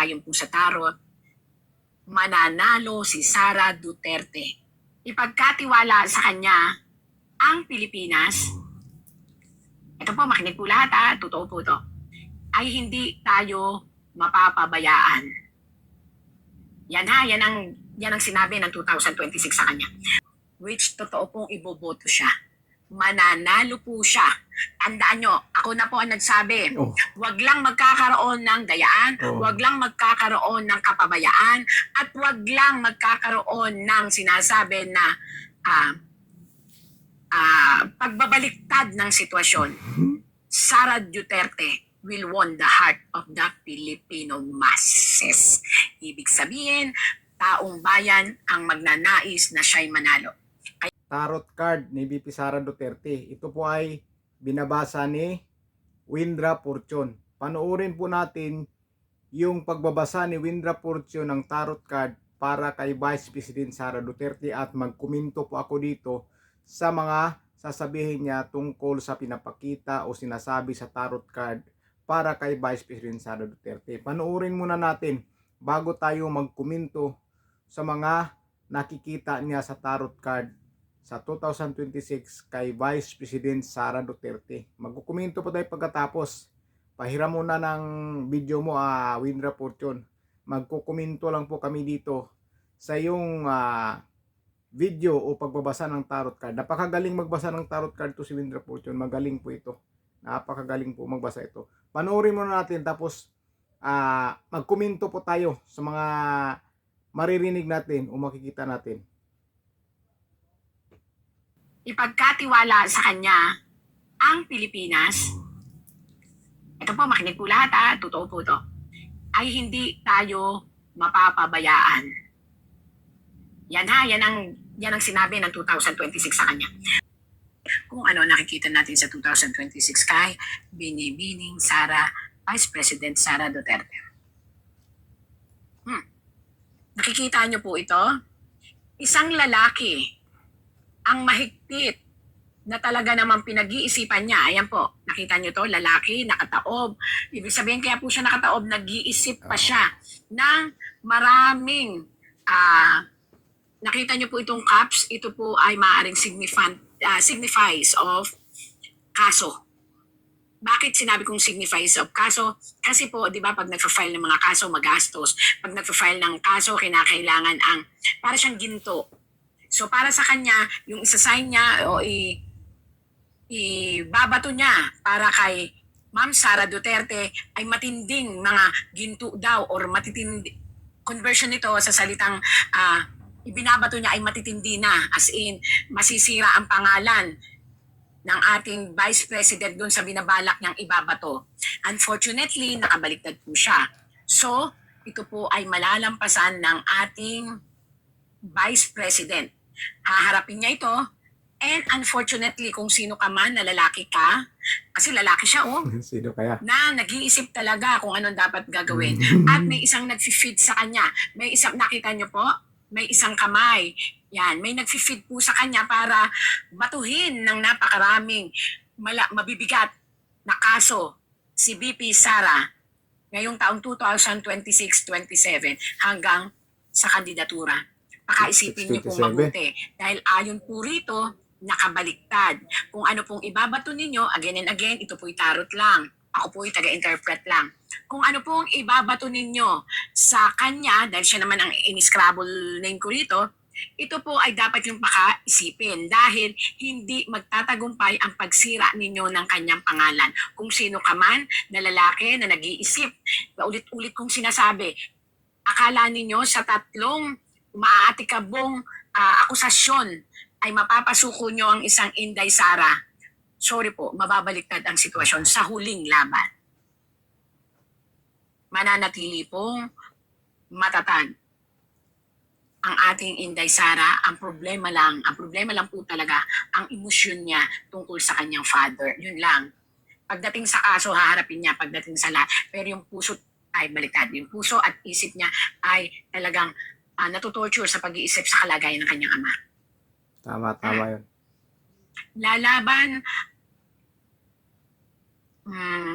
ayon po sa tarot, mananalo si Sara Duterte. Ipagkatiwala sa kanya ang Pilipinas, ito po, makinig po lahat ha, totoo po to, ay hindi tayo mapapabayaan. Yan ha, yan ang sinabi ng 2026 sa kanya. Which totoo pong iboboto siya. Mananalo po siya. Tandaan nyo, ako na po ang nagsabi, wag lang magkakaroon ng dayaan, wag lang magkakaroon ng kapabayaan, at wag lang magkakaroon ng sinasabi na pagbabaliktad ng sitwasyon. Sara Duterte will won the heart of the Filipino masses. Ibig sabihin, taong bayan ang magnanais na siya'y manalo. Tarot card ni VP Sara Duterte. Ito po ay binabasa ni Windra Fortune. Panoorin po natin yung pagbabasa ni Windra Fortune ng tarot card para kay Vice President Sara Duterte, at magkomento po ako dito sa mga sasabihin niya tungkol sa pinapakita o sinasabi sa tarot card para kay Vice President Sara Duterte. Panoorin muna natin bago tayo magkomento sa mga nakikita niya sa tarot card sa 2026 kay Vice President Sara Duterte. Magkukomento po tayo pagkatapos. Pahiram muna ng video mo, Windra Fortune. Magkukomento lang po kami dito sa yung video o pagbabasa ng tarot card. Napakagaling magbasa ng tarot card to si Windra Fortune. Magaling po ito. Napakagaling po magbasa ito. Panoorin muna natin, tapos magkomento po tayo sa mga maririnig natin o makikita natin. Ipagkatiwala sa kanya ang Pilipinas, ito po, makinig po lahat ha, totoo po to, ay hindi tayo mapapabayaan. Yan ha, yan ang sinabi ng 2026 sa kanya. Kung ano nakikita natin sa 2026 kay Binibining Sara, Vice President Sara Duterte. Nakikita nyo po ito? Isang lalaki ang mahigpit na talaga namang pinag-iisipan niya. Ayan po, nakita niyo to, lalaki, nakataob. Ibig sabihin, kaya po siya nakataob, nag-iisip pa siya ng maraming, nakita niyo po itong cups, ito po ay maaaring signifies of kaso. Bakit sinabi kong signifies of kaso? Kasi po, di ba, pag nagfa-file ng mga kaso, magastos. Pag nagfa-file ng kaso, kinakailangan ang, para siyang ginto. So para sa kanya, yung isa-sign niya o ibabato niya para kay Ma'am Sara Duterte ay matinding mga ginto daw, or matitindi, conversion nito sa salitang ibinabato niya ay matitindi na, as in masisira ang pangalan ng ating Vice President doon sa binabalak niyang ibabato. Unfortunately, nakabaliktad po siya. So, ito po ay malalampasan ng ating Vice President. Haharapin niya ito, and unfortunately, kung sino ka man na lalaki ka, kasi lalaki siya sino kaya? Na nag-iisip talaga kung anong dapat gagawin. At may isang nag-feed sa kanya. May isang, nakita niyo po, may isang kamay. Yan, may nag-feed po sa kanya para batuhin ng napakaraming mabibigat na kaso si VP Sara ngayong taong 2026-27 hanggang sa kandidatura. Pakaisipin niyo kung mabuti. Dahil ayon po rito, nakabaliktad. Kung ano pong ibabato ninyo, again and again, ito po'y tarot lang. Ako po'y taga-interpret lang. Kung ano pong ibabato ninyo sa kanya, dahil siya naman ang in-scrabble name ko rito, ito po ay dapat yung pakaisipin dahil hindi magtatagumpay ang pagsira ninyo ng kanyang pangalan. Kung sino ka man na lalaki na nag-iisip, ulit-ulit kong sinasabi, akala ninyo sa tatlong maaatikabong akusasyon ay mapapasuko nyo ang isang Inday Sara. Sorry po, mababaliktad ang sitwasyon sa huling laban. Mananatili pong matatag ang ating Inday Sara. Ang problema lang po talaga ang emosyon niya tungkol sa kanyang father. Yun lang. Pagdating sa kaso, haharapin niya. Pagdating sa lahat. Pero yung puso ay baliktad. Yung puso at isip niya ay talagang natutorture sa pag-iisip sa kalagayan ng kanyang ama. Tama yun. Lalaban,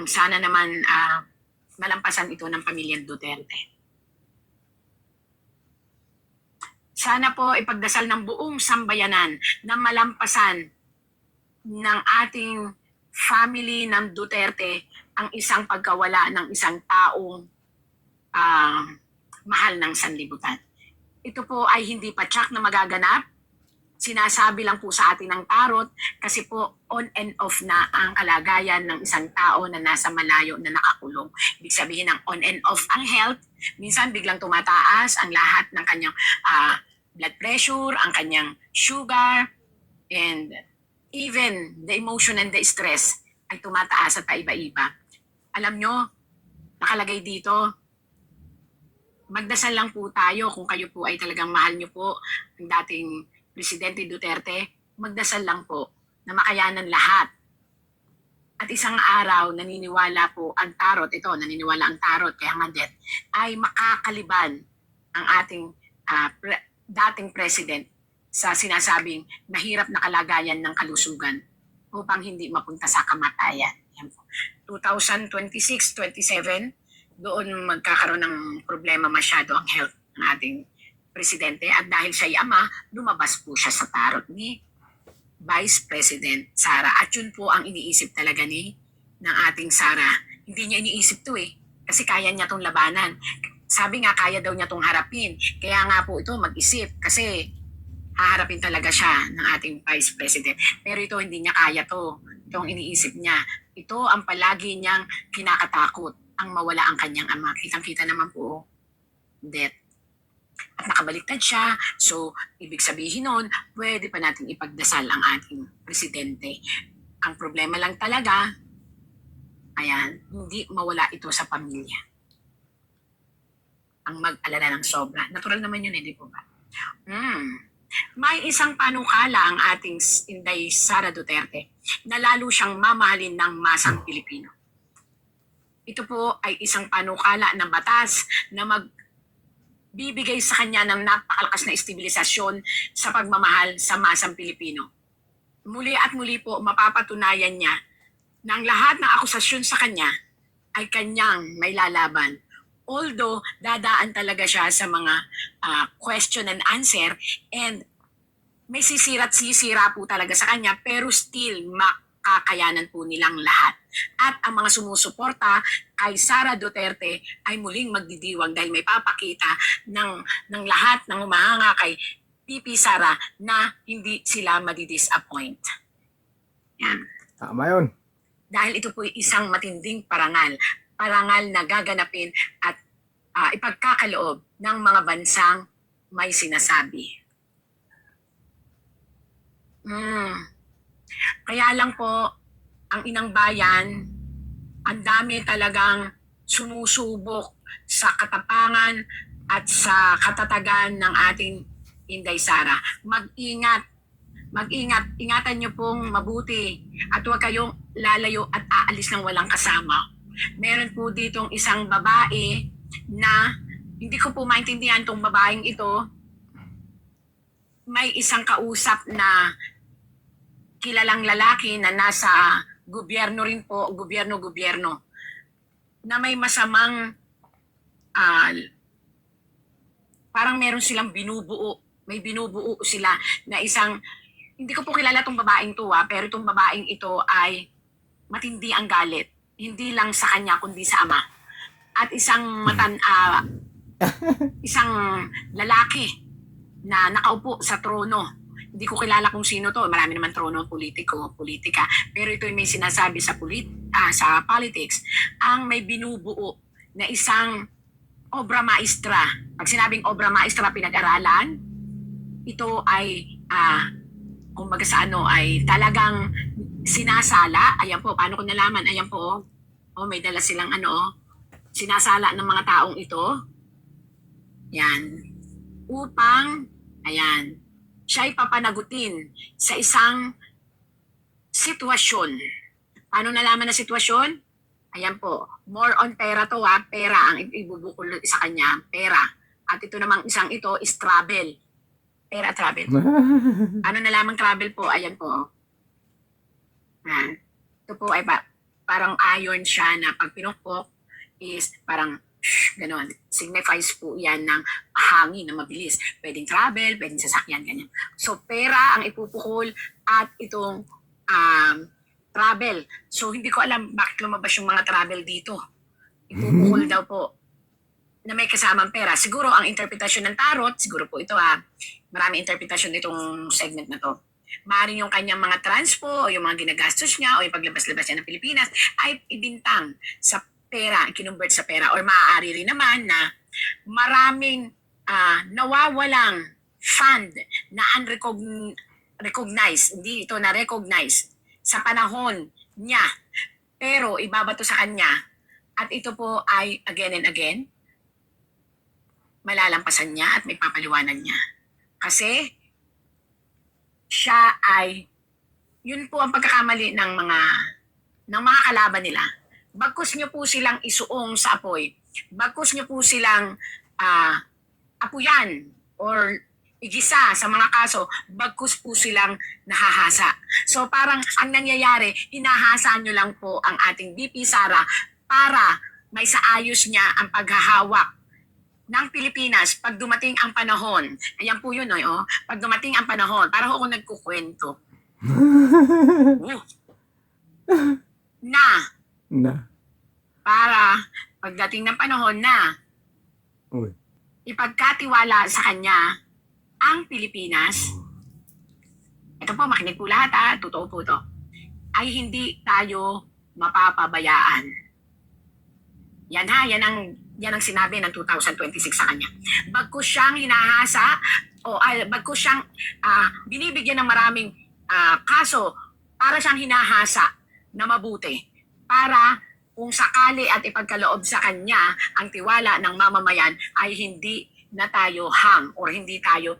sana naman malampasan ito ng pamilyang Duterte. Sana po ipagdasal ng buong sambayanan na malampasan ng ating family ng Duterte ang isang pagkawala ng isang taong mahal ng sanlibutan. Ito po ay hindi pa tsak na magaganap. Sinasabi lang po sa atin ng tarot kasi po on and off na ang kalagayan ng isang tao na nasa malayo na nakakulong. Ibig sabihin ng on and off ang health. Minsan biglang tumataas ang lahat ng kanyang blood pressure, ang kanyang sugar, and even the emotion and the stress ay tumataas at paiba-iba. Alam nyo, nakalagay dito, magdasal lang po tayo kung kayo po ay talagang mahal nyo po ang dating Presidente Duterte, magdasal lang po na makayanan lahat. At isang araw, naniniwala po ang tarot, naniniwala ang tarot, kaya nga din, ay makakaliban ang ating dating president sa sinasabing mahirap na kalagayan ng kalusugan upang hindi mapunta sa kamatayan. 2026-27, doon magkakaroon ng problema masyado ang health ng ating presidente at dahil siya'y ama, lumabas po siya sa tarot ni Vice President Sara. At yun po ang iniisip talaga ng ating Sara. Hindi niya iniisip to kasi kaya niya tong labanan. Sabi nga, kaya daw niya tong harapin. Kaya nga po ito mag-isip kasi haharapin talaga siya ng ating Vice President. Pero ito hindi niya kaya to. Ito ang iniisip niya. Ito ang palagi niyang kinakatakot, ang mawala ang kanyang ama. Kitang-kita naman po, death. At nakabaliktad siya. So, ibig sabihin nun, pwede pa natin ipagdasal ang ating presidente. Ang problema lang talaga, hindi mawala ito sa pamilya. Ang mag-alala ng sobra. Natural naman yun, hindi po ba? May isang panukala ang ating Inday Sara Duterte na lalo siyang mamahalin ng masang Pilipino. Ito po ay isang panukala ng batas na bibigay sa kanya ng napakalakas na estabilisasyon sa pagmamahal sa masang Pilipino. Muli at muli po mapapatunayan niya na ang lahat ng akusasyon sa kanya ay kanyang may lalaban. Although dadaan talaga siya sa mga question and answer and may sisira't sisira po talaga sa kanya pero still makakayanan po nilang lahat. At ang mga sumusuporta kay Sara Duterte ay muling magdidiwang dahil may papakita ng lahat ng humahanga kay PP Sara na hindi sila madidisappoint. Yan. Tama yun. Dahil ito po isang matinding parangal na gaganapin at ipagkakaloob ng mga bansang may sinasabi. Kaya lang po, ang inang bayan, ang dami talagang sumusubok sa katapangan at sa katatagan ng ating Inday Sara. Mag-ingat. Ingatan niyo pong mabuti at huwag kayong lalayo at aalis ng walang kasama. Meron po ditong isang babae na hindi ko po maintindihan tong babaeng ito. May isang kausap na kilalang lalaki na nasa gobyerno rin po, gobyerno, na may masamang, parang meron silang binubuo, may binubuo sila na isang, hindi ko po kilala tong babaeng to pero itong babaeng ito ay matindi ang galit. Hindi lang sa kanya, kundi sa ama. At isang isang lalaki na nakaupo sa trono. Hindi ko kilala kung sino to. Marami naman trono, politika. Pero ito may sinasabi sa politics, ang may binubuo na isang obra maestra. Pag sinabing obra maestra, pinag-aralan, ito ay, kumbaga sa ay talagang sinasala. Ayan po, paano ko nalaman? Ayan po, may dala silang sinasala ng mga taong ito. Yan. Upang, siya'y papanagutin sa isang sitwasyon. Paano nalaman na sitwasyon? Ayan po, more on pera to pera ang ibubukol sa kanya, pera. At ito namang isang ito is travel. Pera, travel. Ano nalaman travel po? Ayan po. Ito po ay parang iron siya na pag pinukpok is parang Ganon. Signifies po yan ng hangin na mabilis. Pwedeng travel, pwedeng sasakyan, ganyan. So, pera ang ipupukol at itong travel. So, hindi ko alam bakit lumabas yung mga travel dito. Ipupukol daw po na may kasamang pera. Siguro ang interpretasyon ng tarot, siguro po ito marami interpretasyon nitong segment na to. Maaaring yung kanyang mga transpo o yung mga ginagastos niya o yung paglabas-labas niya ng Pilipinas ay ibintang sa pera, kinumbert sa pera. Or maaari rin naman na maraming nawawalang fund na unrecognized, hindi ito na-recognize sa panahon niya. Pero ibabato sa kanya at ito po ay again and again malalampasan niya at may papaliwanan niya. Kasi siya ay, yun po ang pagkakamali ng mga kalaban nila. Bagkus niyo po silang isuong sa apoy, bagkus niyo po silang apuyan or igisa sa mga kaso, bagkus po silang nahahasa. So parang ang nangyayari, hinahasa nyo lang po ang ating VP Sara para may saayos niya ang paghahawak ng Pilipinas pag dumating ang panahon. Ayan po yun, oh. Pag dumating ang panahon, para ako nagkukwento. Na para pagdating ng panahon na ipagkatiwala sa kanya ang Pilipinas, ito po, makinig po lahat totoo po to, ay hindi tayo mapapabayaan. Yan yan ang sinabi ng 2026 sa kanya. Bagkus siyang hinahasa o bagkus siyang binibigyan ng maraming kaso para siyang hinahasa na mabuti para kung sakali at ipagkaloob sa kanya ang tiwala ng mamamayan ay hindi na tayo or hindi tayo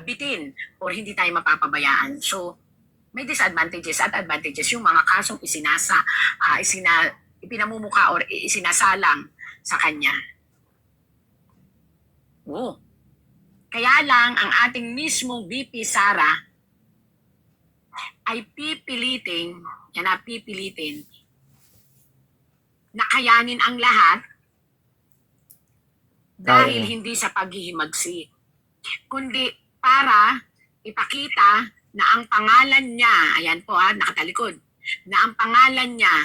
bitin or hindi tayo mapapabayaan. So, may disadvantages at advantages yung mga kasong ipinamumuka or isinasalang sa kanya. Kaya lang ang ating mismong VP Sara ay pipilitin na kayanin ang lahat dahil hindi sa paghihimagsik, kundi para ipakita na ang pangalan niya, ayan po nakatalikod, na ang pangalan niya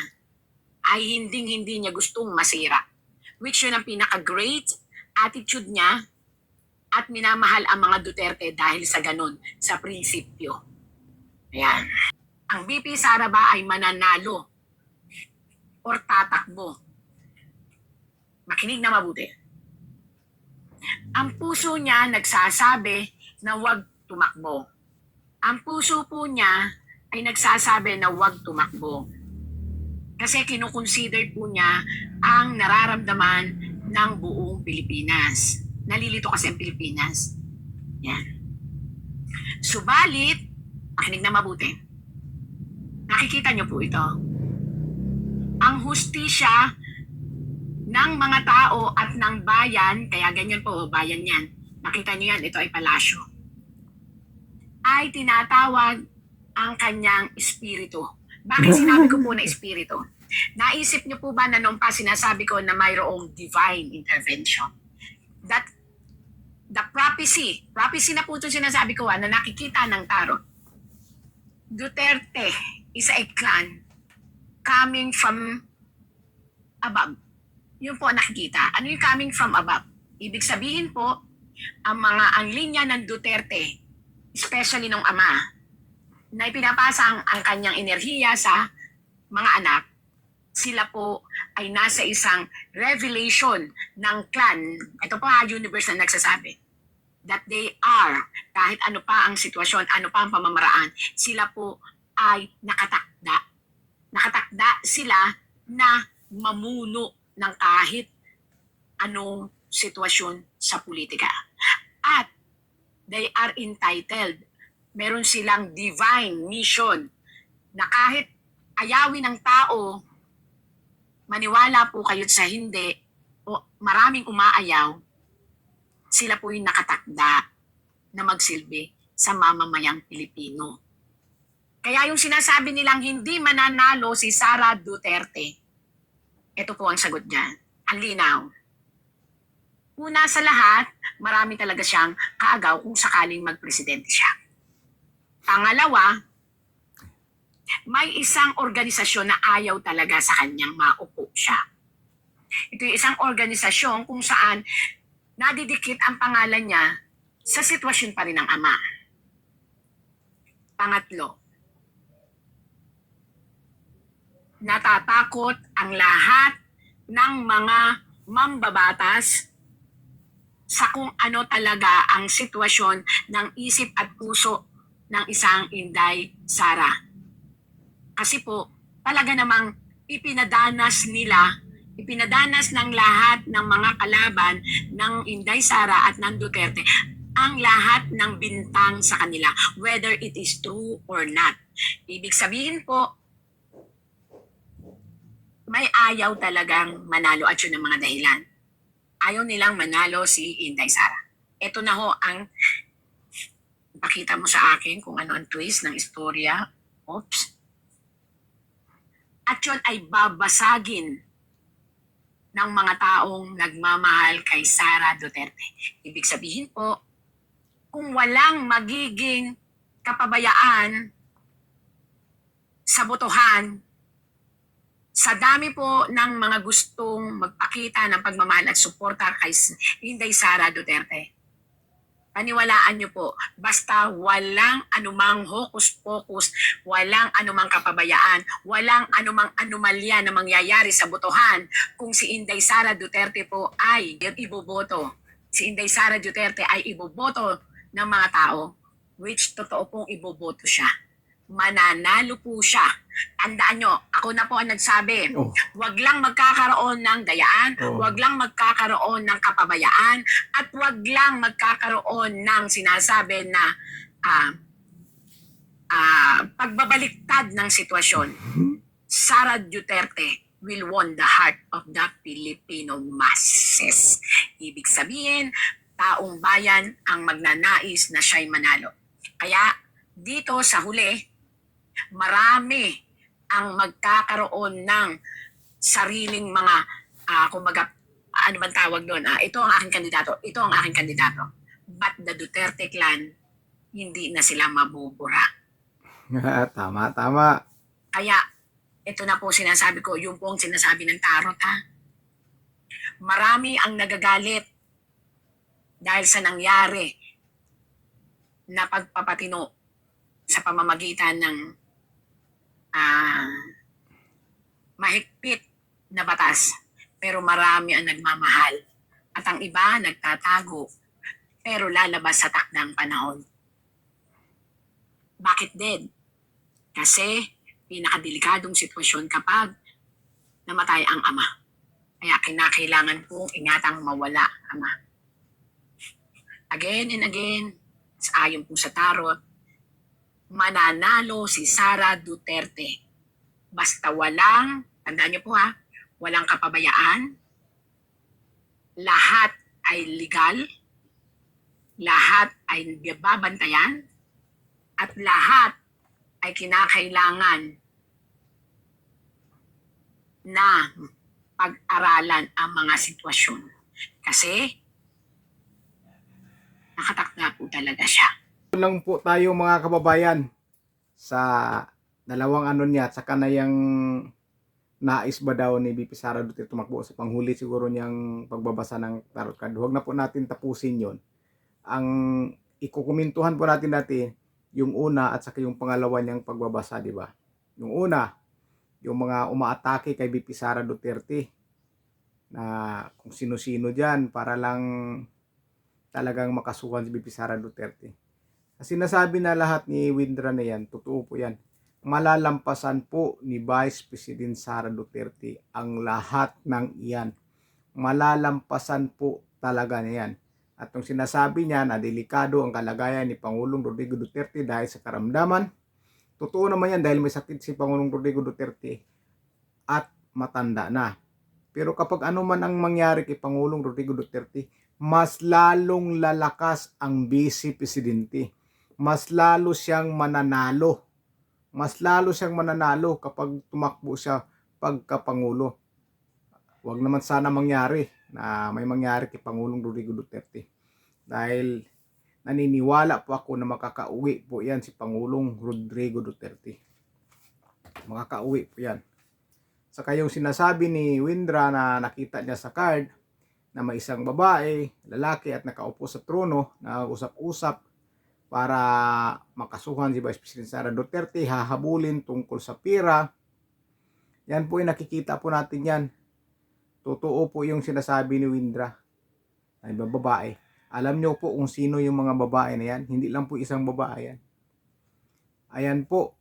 ay hindi niya gustong masira. Which yun ang pinaka-great attitude niya at minamahal ang mga Duterte dahil sa ganun, sa prinsipyo. Ayan. Ang VP Sara ba ay mananalo or tatakbo? Makinig na mabuti. Ang puso niya nagsasabi na huwag tumakbo. Ang puso po niya ay nagsasabi na huwag tumakbo. Kasi kinukonsider po niya ang nararamdaman ng buong Pilipinas. Nalilito kasi ang Pilipinas. Yan. Subalit, makinig na mabuti. Nakikita niyo po ito. Ang hustisya ng mga tao at ng bayan, kaya ganyan po, bayan yan. Nakita niyo yan, ito ay palasyo. Ay tinatawag ang kanyang espiritu. Bakit sinabi ko po na espiritu? Naisip niyo po ba na noong pa sinasabi ko na mayroong divine intervention? That the prophecy na po ito sinasabi ko na nakikita ng tarot. Duterte is a clan coming from above. Yun po nakikita. Ano yung coming from above? Ibig sabihin po, ang linya ng Duterte, especially nung ama, na ipinapasa ang kanyang enerhiya sa mga anak, sila po ay nasa isang revelation ng clan. Ito po universe na nagsasabi that they are, kahit ano pa ang sitwasyon, ano pa ang pamamaraan, sila po ay nakatakda. Nakatakda sila na mamuno ng kahit anong sitwasyon sa politika. At they are entitled, meron silang divine mission na kahit ayawin ng tao, maniwala po kayo sa hindi, o maraming umaayaw, sila po yung nakatakda na magsilbi sa mamamayang Pilipino. Kaya yung sinasabi nilang hindi mananalo si Sara Duterte, ito po ang sagot dyan. Ang linaw. Una sa lahat, marami talaga siyang kaagaw kung sakaling magpresidente siya. Pangalawa, may isang organisasyon na ayaw talaga sa kanyang maupo siya. Ito yung isang organisasyon kung saan nadidikit ang pangalan niya sa sitwasyon pa rin ng ama. Pangatlo, natatakot ang lahat ng mga mambabatas sa kung ano talaga ang sitwasyon ng isip at puso ng isang Inday Sara. Kasi po, talaga namang ipinadanas ng lahat ng mga kalaban ng Inday Sara at ng Duterte ang lahat ng bintang sa kanila, whether it is true or not. Ibig sabihin po, may ayaw talagang manalo at yun ang mga dahilan. Ayaw nilang manalo si Inday Sara. Ito na ho ang pakita mo sa akin kung ano ang twist ng istorya. Oops. At yun ay babasagin ng mga taong nagmamahal kay Sara Duterte. Ibig sabihin po, kung walang magiging kapabayaan sa botohan, sa dami po ng mga gustong magpakita ng pagmamahal at suporta kay Inday Sara Duterte, paniwalaan niyo po, basta walang anumang hokus-pokus, walang anumang kapabayaan, walang anumang anomalya na mangyayari sa botohan, kung si Inday Sara Duterte po ay iboboto, si Inday Sara Duterte ay iboboto ng mga tao, which totoo pong iboboto siya. Mananalo po siya. Tandaan nyo, ako na po ang nagsabi, wag lang magkakaroon ng dayaan, wag lang magkakaroon ng kapabayaan, at wag lang magkakaroon ng sinasabi na pagbabaliktad ng sitwasyon. Sara Duterte will won the heart of the Filipino masses. Ibig sabihin, taong bayan ang magnanais na siya'y manalo. Kaya dito sa huli, marami ang magkakaroon ng sariling mga, kumbaga, ano bang tawag doon? Ito ang aking kandidato, ito ang aking kandidato. But the Duterte clan, hindi na sila mabubura. Tama, tama. Kaya, ito na po sinasabi ko, yung po ang sinasabi ng tarot, ha? Marami ang nagagalit dahil sa nangyari na pagpapatino sa pamamagitan ng mahigpit na batas. Pero marami ang nagmamahal at ang iba nagtatago pero lalabas sa takdang panahon. Bakit din? Kasi pinakadelikadong sitwasyon kapag namatay ang ama. Kaya kinakailangan pong ingatang mawala ama. Again and again, ayon po sa tarot, mananalo si Sara Duterte. Basta walang, tandaan niyo po ha, walang kapabayaan, lahat ay legal, lahat ay babantayan, at lahat ay kinakailangan na pag-aralan ang mga sitwasyon. Kasi nakatakda po talaga siya. Lang po tayo mga kababayan sa dalawang ano niya at saka na yung nais ba daw ni BP Sara Duterte tumakbo sa panghuli siguro niyang pagbabasa ng tarot card. Huwag na po natin tapusin yon. Ang ikukumintuhan po natin yung una at saka yung pangalawa niyang pagbabasa, di ba? Yung una, yung mga umaatake kay BP Sara Duterte na kung sino-sino dyan para lang talagang makasuhan si BP Sara Duterte. Kasi nasabi na lahat ni Windra na yan, totoo po yan. Malalampasan po ni Vice President Sara Duterte ang lahat ng iyan. Malalampasan po talaga na yan. At yung sinasabi niya na delikado ang kalagayan ni Pangulong Rodrigo Duterte dahil sa karamdaman, totoo naman yan dahil may sakit si Pangulong Rodrigo Duterte at matanda na. Pero kapag ano man ang mangyari kay Pangulong Rodrigo Duterte, mas lalong lalakas ang Vice Presidente. Mas lalo siyang mananalo. Mas lalo siyang mananalo kapag tumakbo siya pagkapangulo. Huwag naman sana mangyari na may mangyari kay Pangulong Rodrigo Duterte. Dahil naniniwala po ako na makakauwi po yan si Pangulong Rodrigo Duterte. Makakauwi po yan. Saka yung sinasabi ni Windra na nakita niya sa card na may isang babae, lalaki at nakaupo sa trono na usap-usap para makasuhan si Vice President Sara Duterte, hahabulin tungkol sa pira. Yan po ay nakikita po natin yan. Totoo po yung sinasabi ni Windra ay babae. Alam nyo po kung sino yung mga babae na yan. Hindi lang po isang babae yan. Ayan po,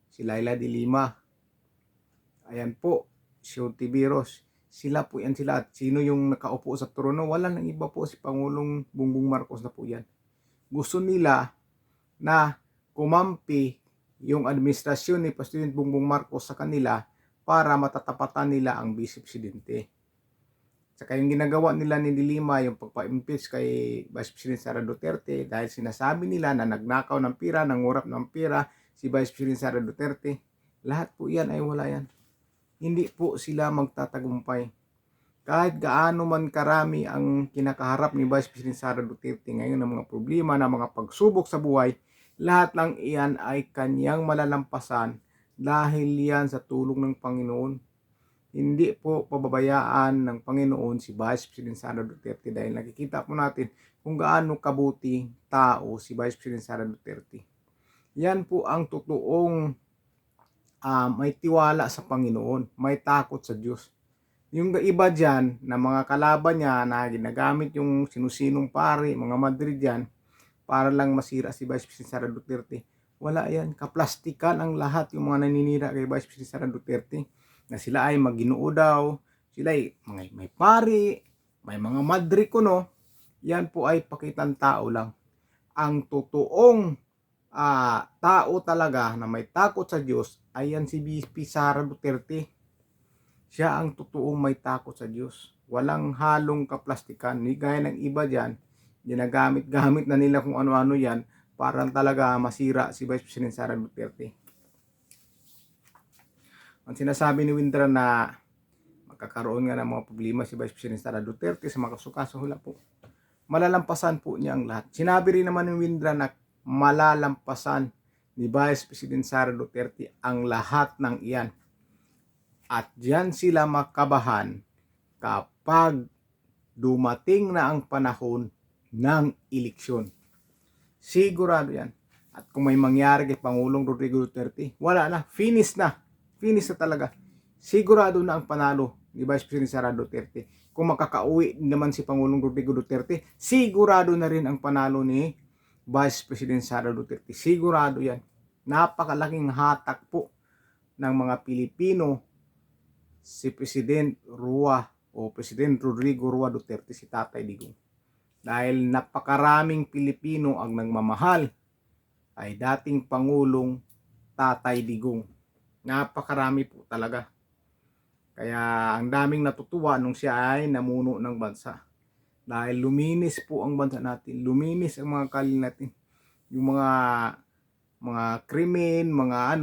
si Laila de Lima. Ayan po, si Ontiveros. Sila po yan sila. At sino yung nakaupo sa trono? Wala nang iba po, si Pangulong Bongbong Marcos na po yan. Gusto nila na kumampi yung administrasyon ni President Bongbong Marcos sa kanila para matatapatan nila ang Vice Presidente. Saka yung ginagawa nila ni Dilima, yung pagpa-impeach kay Vice President Sara Duterte dahil sinasabi nila na nagnakaw ng pira, nangurap ng pira si Vice President Sara Duterte. Lahat po yan ay wala yan. Hindi po sila magtatagumpay. Kahit gaano man karami ang kinakaharap ni Vice President Sara Duterte ngayon ng mga problema, ng mga pagsubok sa buhay, lahat lang iyan ay kanyang malalampasan dahil yan sa tulong ng Panginoon. Hindi po pababayaan ng Panginoon si Vice President Sara Duterte dahil nakikita po natin kung gaano kabuti tao si Vice President Sara Duterte. Yan po ang totoong may tiwala sa Panginoon, may takot sa Diyos. Yung iba dyan na mga kalaban niya na ginagamit yung sinusinong pari, mga Madrid dyan, para lang masira si Vice President Sara Duterte. Wala yan. Kaplastikan ang lahat yung mga naninira kay Vice President Sara Duterte. Na sila ay maginoo daw, sila ay may pari, may mga Madrid kuno. Yan po ay pakitang tao lang. Ang totoong tao talaga na may takot sa Diyos ay yan si VP Sara Duterte. Siya ang totoong may takot sa Diyos. Walang halong kaplastikan. Hindi gaya ng iba dyan, ginagamit-gamit na nila kung ano-ano yan para talaga masira si Vice President Sara Duterte. Ang sinasabi ni Windra na magkakaroon nga ng mga problema si Vice President Sara Duterte sa mga kaso wala po. Malalampasan po niya ang lahat. Sinabi rin naman ni Windra na malalampasan ni Vice President Sara Duterte ang lahat ng iyan. At diyan sila makabahan kapag dumating na ang panahon ng eleksyon. Sigurado yan. At kung may mangyari kay Pangulong Rodrigo Duterte, wala na, finish na talaga. Sigurado na ang panalo ni Vice President Sara Duterte. Kung makakauwi naman si Pangulong Rodrigo Duterte, sigurado na rin ang panalo ni Vice President Sara Duterte. Sigurado yan. Napakalaking hatak po ng mga Pilipino si President Rodrigo Roa Duterte, si Tatay Digong. Dahil napakaraming Pilipino ang nagmamahal ay dating Pangulong Tatay Digong. Napakarami po talaga. Kaya ang daming natutuwa nung siya ay namuno ng bansa. Dahil luminis po ang bansa natin. Luminis ang mga kalye natin. Yung mga krimen, mga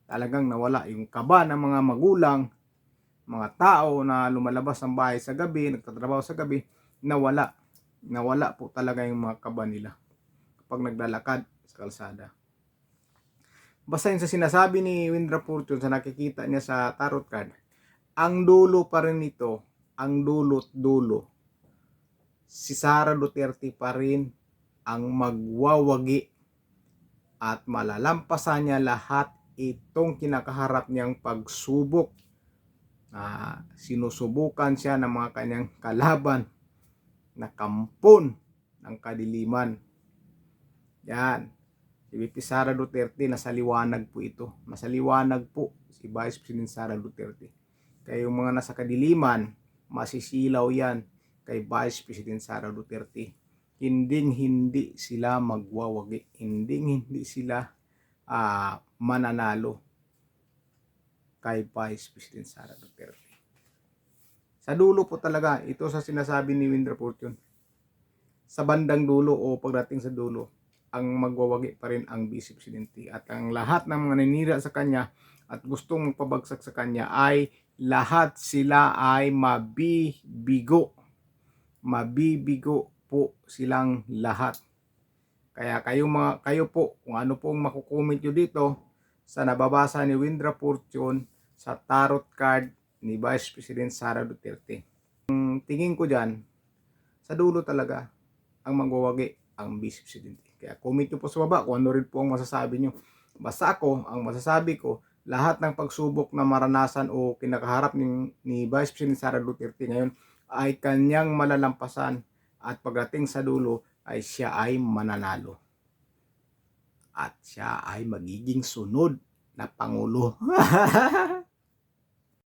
talagang nawala. Yung kaba ng mga magulang, mga tao na lumalabas ng bahay sa gabi, nagtatrabaho sa gabi, nawala. Nawala po talaga yung mga kaba nila kapag naglalakad sa kalsada. Basta yung sa sinasabi ni Windra Fortune sa nakikita niya sa tarot card, ang dulo pa rin nito, ang dulo, si Sara Duterte pa rin ang magwawagi at malalampasan niya lahat itong kinakaharap niyang pagsubok. Sinusubukan siya ng mga kanyang kalaban na kampon ng kadiliman. Yan. Si VP Sara Duterte, nasa liwanag po ito. Nasa liwanag po si Vice President Sara Duterte. Kaya yung mga nasa kadiliman, masisilaw yan kay Vice President Sara Duterte. Hindi sila magwawagi. Hindi sila mananalo kay Vice President Sara Duterte. Sa dulo po talaga, ito sa sinasabi ni Windra Fortune. Sa bandang dulo o pagdating sa dulo, ang magwawagi pa rin ang Vice Presidente. At ang lahat ng mga naninira sa kanya at gustong magpabagsak sa kanya ay lahat sila ay mabibigo. Mabibigo po silang lahat. Kaya kayo po, kung ano pong makukomment nyo dito sa nababasa ni Windra Fortune sa tarot card ni Vice President Sara Duterte. Tingin ko dyan, sa dulo talaga, ang magwawagi ang Vice Presidente. Kaya comment nyo po sa baba kung ano rin po ang masasabi nyo. Basta ako, ang masasabi ko, lahat ng pagsubok na maranasan o kinakaharap ni Vice President Sara Duterte ngayon ay kanyang malalampasan at pagdating sa dulo ay siya ay mananalo. At siya ay magiging sunod na Pangulo.